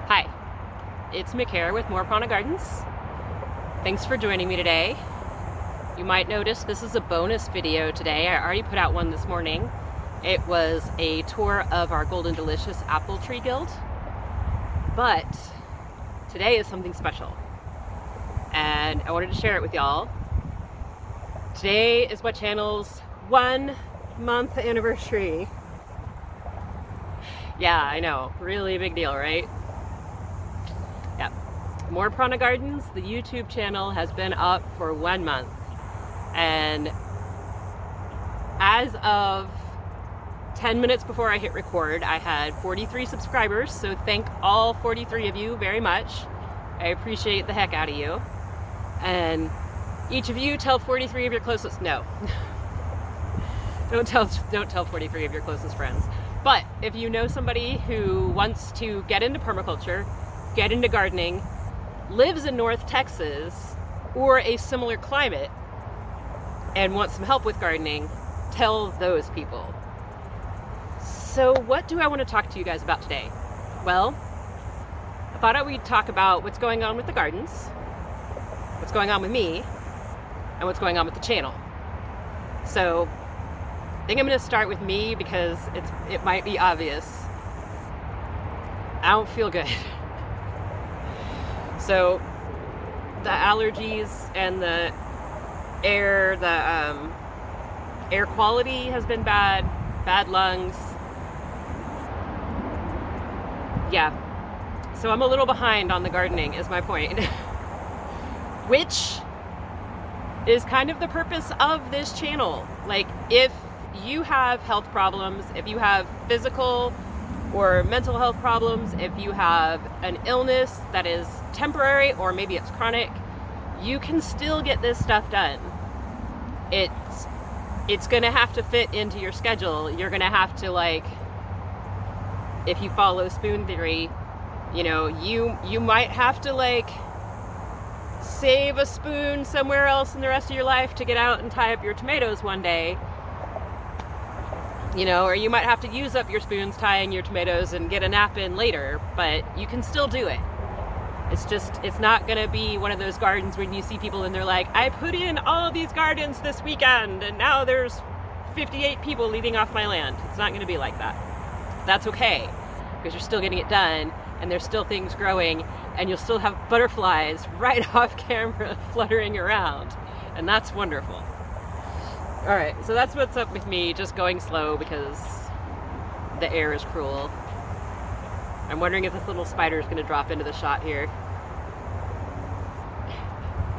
Hi, it's Mick with More Prana Gardens. Thanks for joining me today. You might notice this is a bonus video today. I already put out one this morning. It was a tour of our Golden Delicious Apple Tree Guild. But today is something special. And I wanted to share it with y'all. Today is my channel's 1 month anniversary. Yeah, I know, really big deal, right? Yeah. More Prana Gardens, the YouTube channel, has been up for 1 month. And as of 10 minutes before I hit record, I had 43 subscribers. So thank all 43 of you very much. I appreciate the heck out of you. And each of you tell 43 of your closest, no. Don't tell 43 of your closest friends. But if you know somebody who wants to get into permaculture, get into gardening, lives in North Texas or a similar climate, and wants some help with gardening, tell those people. So what do I want to talk to you guys about today? Well, I thought we'd talk about what's going on with the gardens, what's going on with me, and what's going on with the channel. So I think I'm going to start with me because it might be obvious. I don't feel good. So the allergies and the air quality has been bad lungs. Yeah. So I'm a little behind on the gardening is my point. Which is kind of the purpose of this channel. Like, if you have health problems, if you have physical or mental health problems, if you have an illness that is temporary or maybe it's chronic, you can still get this stuff done. It's gonna have to fit into your schedule. You're gonna have to, like, if you follow spoon theory, you know, you might have to, like, save a spoon somewhere else in the rest of your life to get out and tie up your tomatoes one day. You know, or you might have to use up your spoons tying your tomatoes and get a nap in later, but you can still do it. It's not gonna be one of those gardens when you see people and they're like, I put in all of these gardens this weekend and now there's 58 people leaving off my land. It's not gonna be like that. That's okay, because you're still getting it done and there's still things growing and you'll still have butterflies right off camera fluttering around, and that's wonderful. All right, so that's what's up with me, just going slow because the air is cruel. I'm wondering if this little spider is going to drop into the shot here.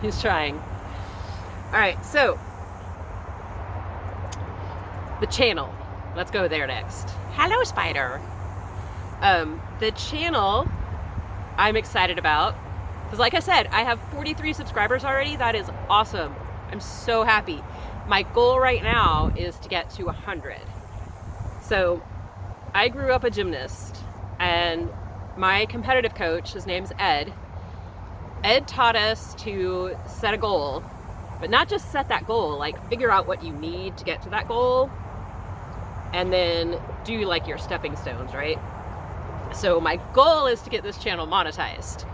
He's trying. All right, so the channel. Let's go there next. Hello, spider. The channel I'm excited about because, like I said, I have 43 subscribers already. That is awesome. I'm so happy. My goal right now is to get to 100. So I grew up a gymnast, and my competitive coach, his name's Ed. Ed taught us to set a goal, but not just set that goal, like figure out what you need to get to that goal, and then do like your stepping stones, right? So my goal is to get this channel monetized.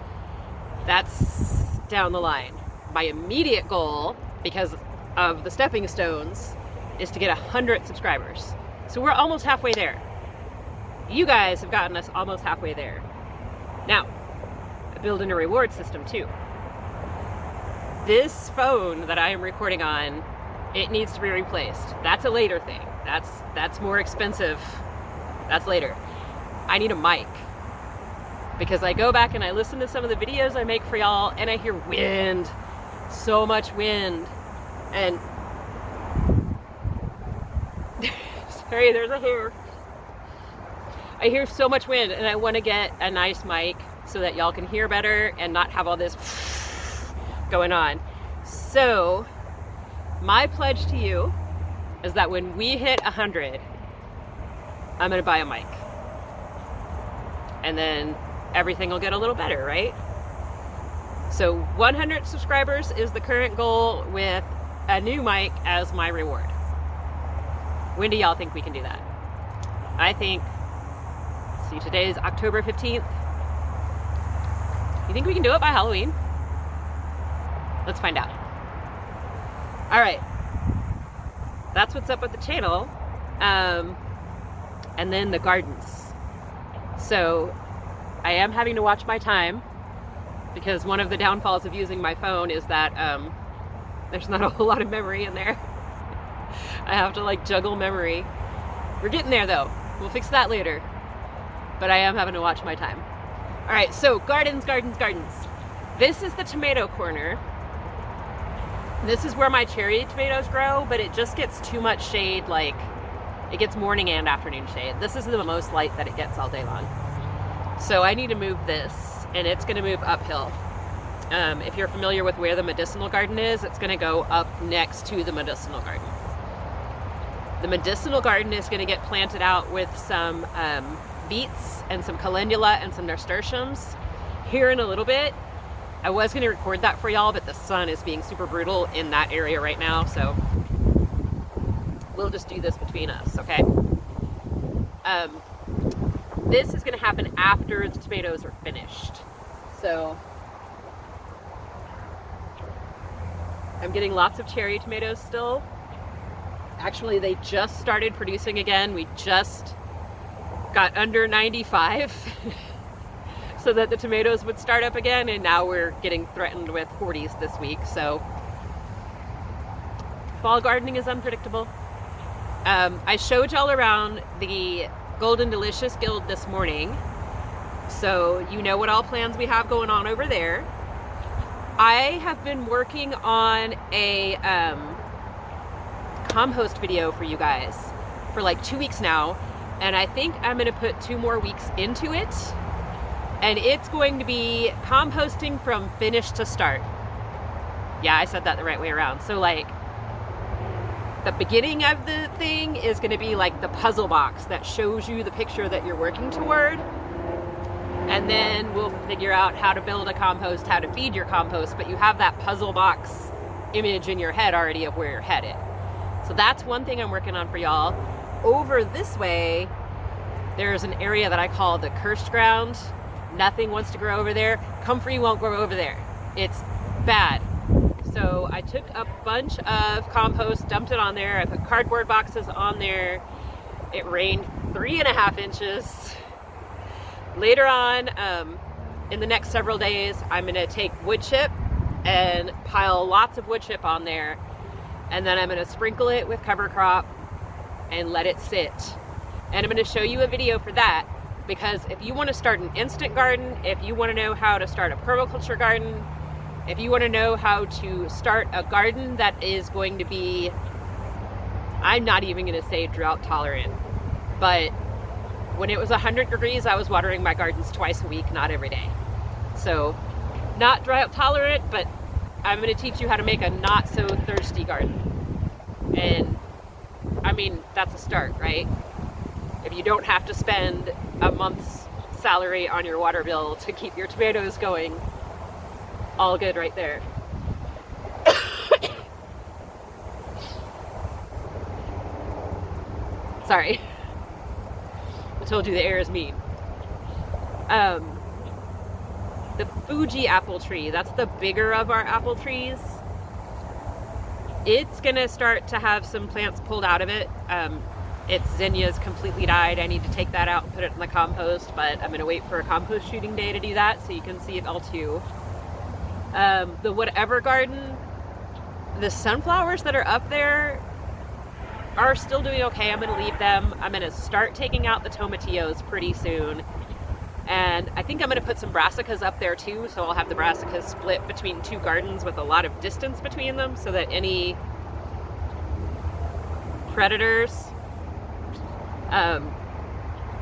That's down the line. My immediate goal, because of the stepping stones, is to get 100 subscribers. So we're almost halfway there. You guys have gotten us almost halfway there. Now, I build in a reward system too. This phone that I am recording on, it needs to be replaced. That's a later thing. That's more expensive. That's later. I need a mic, because I go back and I listen to some of the videos I make for y'all and I hear wind, so much wind. And sorry, there's a hair. I hear so much wind and I want to get a nice mic so that y'all can hear better and not have all this going on. So my pledge to you is that when we hit 100, I'm going to buy a mic. And then everything will get a little better, right? So 100 subscribers is the current goal, with a new mic as my reward. When do y'all think we can do that? I think, see, today's October 15th. You think we can do it by Halloween? Let's find out. All right. That's what's up with the channel. And then the gardens. So I am having to watch my time because one of the downfalls of using my phone is that there's not a whole lot of memory in there. I have to like juggle memory. We're getting there though. We'll fix that later. But I am having to watch my time. All right, so gardens. This is the tomato corner. This is where my cherry tomatoes grow, but it just gets too much shade. Like, it gets morning and afternoon shade. This is the most light that it gets all day long. So I need to move this, and it's gonna move uphill. If you're familiar with where the medicinal garden is, it's gonna go up next to the medicinal garden. The medicinal garden is gonna get planted out with some beets and some calendula and some nasturtiums here in a little bit. I was gonna record that for y'all, but the sun is being super brutal in that area right now, so we'll just do this between us, okay? This is gonna happen after the tomatoes are finished. So I'm getting lots of cherry tomatoes still. Actually, they just started producing again. We just got under 95 so that the tomatoes would start up again, and now we're getting threatened with 40s this week. So fall gardening is unpredictable. I showed y'all around the Golden Delicious Guild this morning, so you know what all plans we have going on over there. I have been working on a compost video for you guys for like 2 weeks now, and I think I'm gonna put 2 more weeks into it, and it's going to be composting from finish to start. Yeah, I said that the right way around. So like the beginning of the thing is going to be like the puzzle box that shows you the picture that you're working toward, and then we'll figure out how to build a compost, how to feed your compost, but you have that puzzle box image in your head already of where you're headed. So that's one thing I'm working on for y'all. Over this way, there's an area that I call the cursed ground. Nothing wants to grow over there. Comfrey won't grow over there. It's bad. So I took a bunch of compost, dumped it on there. I put cardboard boxes on there. It rained 3.5 inches. Later on, in the next several days, I'm gonna take wood chip and pile lots of wood chip on there. And then I'm gonna sprinkle it with cover crop and let it sit. And I'm gonna show you a video for that, because if you wanna start an instant garden, if you wanna know how to start a permaculture garden, if you want to know how to start a garden that is going to be, I'm not even going to say drought tolerant, but when it was 100 degrees, I was watering my gardens twice a week, not every day. So not drought tolerant, but I'm going to teach you how to make a not so thirsty garden. And I mean, that's a start, right? If you don't have to spend a month's salary on your water bill to keep your tomatoes going, all good right there. Sorry. I told you the air is mean. The Fuji apple tree, that's the bigger of our apple trees. It's gonna start to have some plants pulled out of it. Its zinnia's completely died. I need to take that out and put it in the compost, but I'm gonna wait for a compost shooting day to do that so you can see it all too. The whatever garden, the sunflowers that are up there are still doing okay. I'm going to leave them. I'm going to start taking out the tomatillos pretty soon. And I think I'm going to put some brassicas up there too, so I'll have the brassicas split between 2 gardens with a lot of distance between them, so that any predators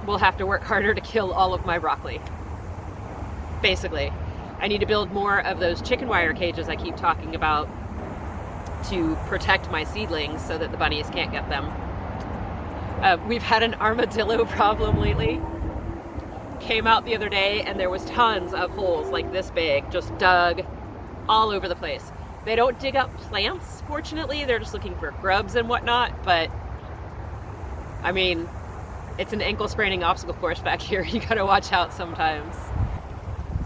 will have to work harder to kill all of my broccoli. Basically. I need to build more of those chicken wire cages I keep talking about to protect my seedlings so that the bunnies can't get them. We've had an armadillo problem lately. Came out the other day and there was tons of holes like this big, just dug all over the place. They don't dig up plants, fortunately. They're just looking for grubs and whatnot, but I mean, it's an ankle spraining obstacle course back here. You gotta watch out sometimes.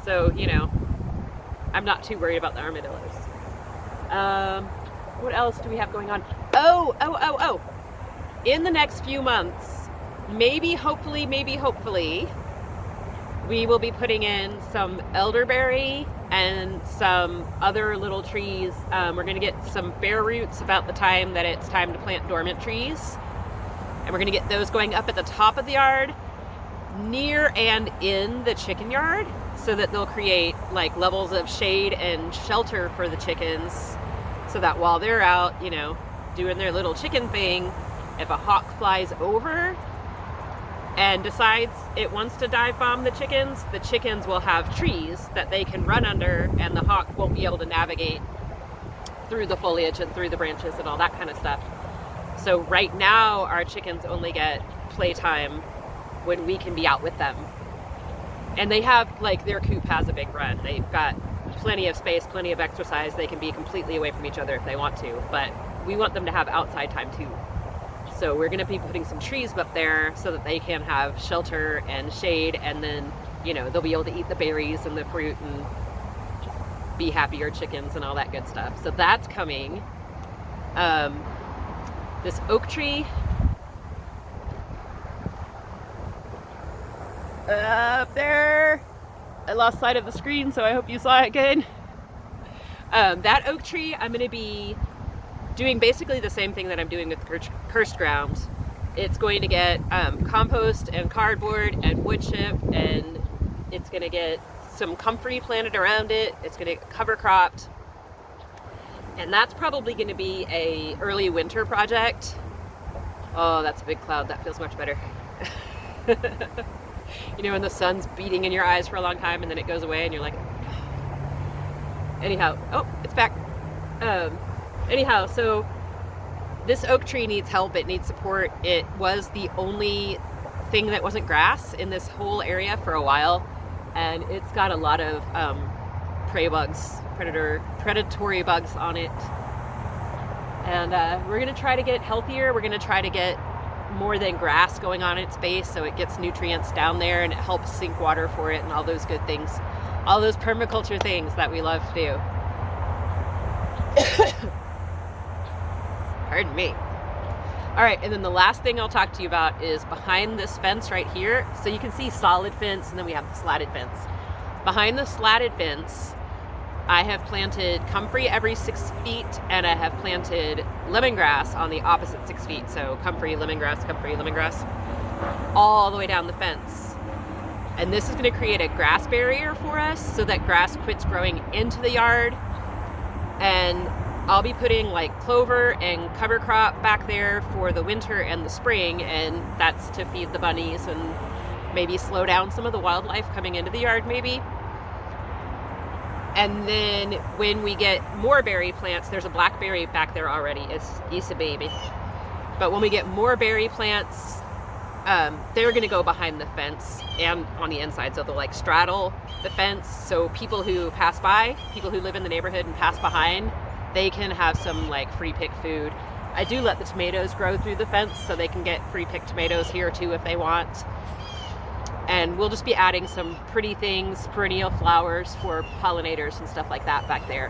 So, you know, I'm not too worried about the armadillos. What else do we have going on? Oh. In the next few months, maybe, hopefully, we will be putting in some elderberry and some other little trees. We're going to get some bare roots about the time that it's time to plant dormant trees. And we're going to get those going up at the top of the yard, near and in the chicken yard, so that they'll create like levels of shade and shelter for the chickens, so that while they're out, you know, doing their little chicken thing, if a hawk flies over and decides it wants to dive bomb the chickens will have trees that they can run under, and the hawk won't be able to navigate through the foliage and through the branches and all that kind of stuff. So right now our chickens only get playtime when we can be out with them. And they have, like, their coop has a big run. They've got plenty of space, plenty of exercise. They can be completely away from each other if they want to, but we want them to have outside time too. So we're going to be putting some trees up there so that they can have shelter and shade, and then, you know, they'll be able to eat the berries and the fruit and be happier chickens and all that good stuff. So that's coming. This oak tree up there, I lost sight of the screen, so I hope you saw it good. That oak tree, I'm going to be doing basically the same thing that I'm doing with cursed ground. It's going to get compost and cardboard and wood chip, and it's going to get some comfrey planted around it. It's going to get cover cropped, and that's probably going to be a early winter project. Oh, that's a big cloud. That feels much better. You know, when the sun's beating in your eyes for a long time and then it goes away and you're like, anyhow, oh, it's back. Anyhow, so this oak tree needs help. It needs support. It was the only thing that wasn't grass in this whole area for a while, and it's got a lot of prey bugs, predatory bugs on it. And we're going to try to get it healthier. We're going to try to get more than grass going on its base, so it gets nutrients down there and it helps sink water for it and all those good things, all those permaculture things that we love to do. Pardon me. All right, and then the last thing I'll talk to you about is behind this fence right here. So you can see solid fence, and then we have the slatted fence. Behind the slatted fence, I have planted comfrey every 6 feet, and I have planted lemongrass on the opposite 6 feet. So comfrey, lemongrass, all the way down the fence. And this is going to create a grass barrier for us so that grass quits growing into the yard. And I'll be putting like clover and cover crop back there for the winter and the spring, and that's to feed the bunnies and maybe slow down some of the wildlife coming into the yard maybe. And then when we get more berry plants, there's a blackberry back there already. It's a baby. But when we get more berry plants, they're going to go behind the fence and on the inside. So they'll like straddle the fence. So people who pass by, people who live in the neighborhood and pass behind, they can have some like free pick food. I do let the tomatoes grow through the fence so they can get free picked tomatoes here too if they want. And we'll just be adding some pretty things, perennial flowers for pollinators and stuff like that back there.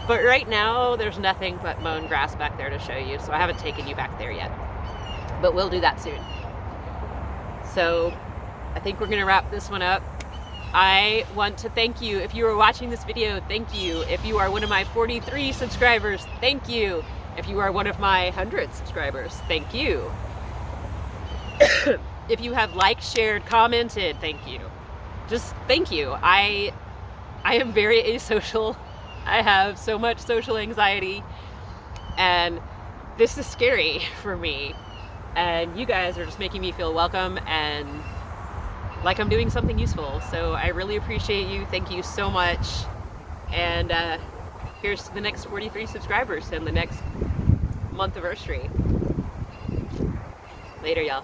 But right now, there's nothing but mown grass back there to show you, so I haven't taken you back there yet. But we'll do that soon. So I think we're going to wrap this one up. I want to thank you. If you are watching this video, thank you. If you are one of my 43 subscribers, thank you. If you are one of my 100 subscribers, thank you. If you have liked, shared, commented, thank you. Just thank you. I am very asocial. I have so much social anxiety, and this is scary for me. And you guys are just making me feel welcome and like I'm doing something useful. So I really appreciate you. Thank you so much. And here's to the next 43 subscribers and the next Monthiversary. Later, y'all.